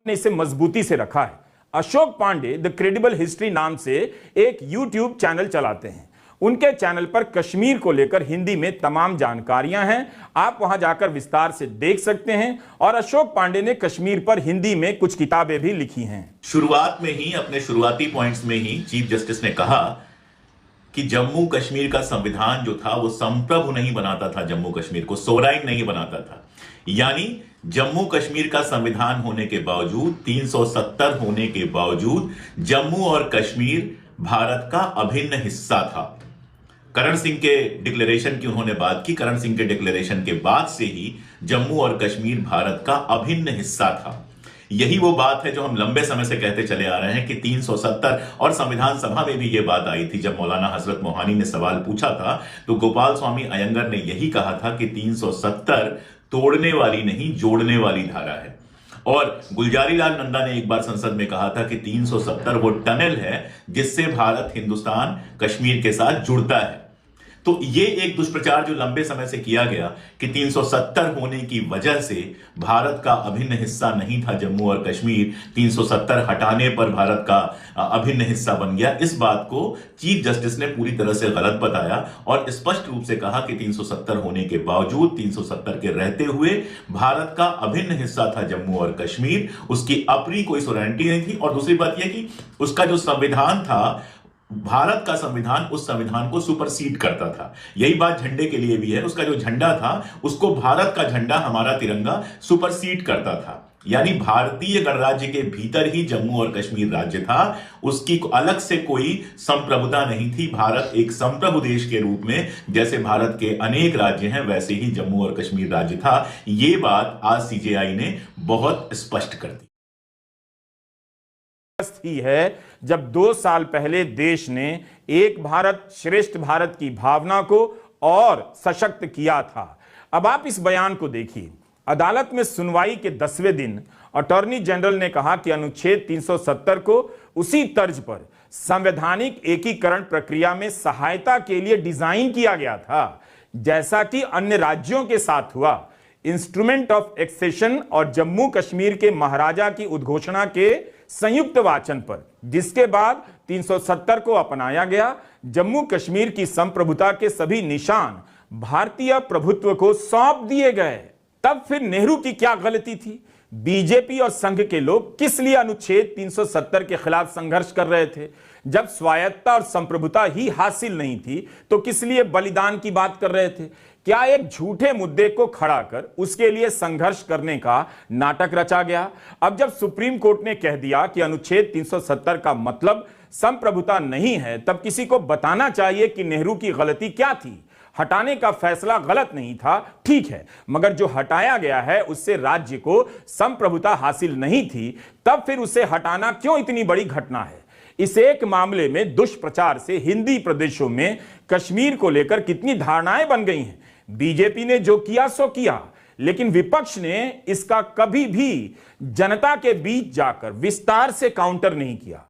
ने इसे मजबूती से रखा है। Ashok Pande the credible history नाम से एक यूट्यूब चैनल चलाते हैं। उनके चैनल पर कश्मीर को लेकर हिंदी में तमाम जानकारियां हैं, आप वहां जाकर विस्तार से देख सकते हैं। और अशोक पांडे ने कश्मीर पर हिंदी में कुछ किताबें भी लिखी हैं। शुरुआत में ही, अपने शुरुआती पॉइंट्स में ही चीफ जस्टिस ने कहा कि जम्मू कश्मीर का संविधान जो था वो संप्रभु नहीं बनाता था, जम्मू कश्मीर को सोवराइन नहीं बनाता था। यानी जम्मू कश्मीर का संविधान होने के बावजूद, 370 होने के बावजूद, जम्मू और कश्मीर भारत का अभिन्न हिस्सा था। करण सिंह के डिक्लेरेशन की उन्होंने बात की। करण सिंह के डिक्लेरेशन के बाद से ही जम्मू और कश्मीर भारत का अभिन्न हिस्सा था। यही वो बात है जो हम लंबे समय से कहते चले आ रहे हैं कि 370, और संविधान सभा में भी ये बात आई थी जब मौलाना हजरत मोहानी ने सवाल पूछा था, तो गोपाल स्वामी अयंगर ने यही कहा था कि 370 तोड़ने वाली नहीं, जोड़ने वाली धारा है। और गुलजारी लाल नंदा ने एक बार संसद में कहा था कि 370 वो टनल है जिससे भारत हिंदुस्तान कश्मीर के साथ जुड़ता है। तो ये एक दुष्प्रचार जो लंबे समय से किया गया कि 370 होने की वजह से भारत का अभिन्न हिस्सा नहीं था जम्मू और कश्मीर, 370 हटाने पर भारत का अभिन्न हिस्सा बन गया, इस बात को चीफ जस्टिस ने पूरी तरह से गलत बताया और स्पष्ट रूप से कहा कि 370 होने के बावजूद, 370 के रहते हुए भारत का अभिन्न हिस्सा था जम्मू और कश्मीर। उसकी अपनी कोई सोवरेनिटी नहीं थी। और दूसरी बात यह कि उसका जो संविधान था, भारत का संविधान, उस संविधान को सुपरसीड करता था। यही बात झंडे के लिए भी है। उसका जो झंडा था उसको भारत का झंडा, हमारा तिरंगा सुपरसीड करता था। यानी भारतीय गणराज्य के भीतर ही जम्मू और कश्मीर राज्य था, उसकी अलग से कोई संप्रभुता नहीं थी। भारत एक संप्रभु देश के रूप में, जैसे भारत के अनेक राज्य हैं, वैसे ही जम्मू और कश्मीर राज्य था। यह बात आज सीजेआई ने बहुत स्पष्ट कर दी ही है जब 2 साल पहले देश ने एक भारत श्रेष्ठ भारत की भावना को और सशक्त किया था। अब आप इस बयान को देखिए। अदालत में सुनवाई के 10वें दिन अटॉर्नी जनरल ने कहा कि अनुच्छेद 370 को उसी तर्ज पर संवैधानिक एकीकरण प्रक्रिया में सहायता के लिए डिजाइन किया गया था जैसा कि अन्य राज्यों के साथ हुआ। इंस्ट्रूमेंट ऑफ एक्सेशन और जम्मू कश्मीर के महाराजा की उद्घोषणा के संयुक्त वाचन पर, जिसके बाद 370 को अपनाया गया, जम्मू कश्मीर की संप्रभुता के सभी निशान भारतीय प्रभुत्व को सौंप दिए गए। तब फिर नेहरू की क्या गलती थी? बीजेपी और संघ के लोग किस लिए अनुच्छेद 370 के खिलाफ संघर्ष कर रहे थे? जब स्वायत्तता और संप्रभुता ही हासिल नहीं थी तो किस लिए बलिदान की बात कर रहे थे? क्या एक झूठे मुद्दे को खड़ा कर उसके लिए संघर्ष करने का नाटक रचा गया? अब जब सुप्रीम कोर्ट ने कह दिया कि अनुच्छेद 370 का मतलब संप्रभुता नहीं है, तब किसी को बताना चाहिए कि नेहरू की गलती क्या थी। हटाने का फैसला गलत नहीं था, ठीक है, मगर जो हटाया गया है उससे राज्य को संप्रभुता हासिल नहीं थी, तब फिर उसे हटाना क्यों इतनी बड़ी घटना है? इस एक मामले में दुष्प्रचार से हिंदी प्रदेशों में कश्मीर को लेकर कितनी धारणाएं बन गई हैं। बीजेपी ने जो किया सो किया, लेकिन विपक्ष ने इसका कभी भी जनता के बीच जाकर विस्तार से काउंटर नहीं किया।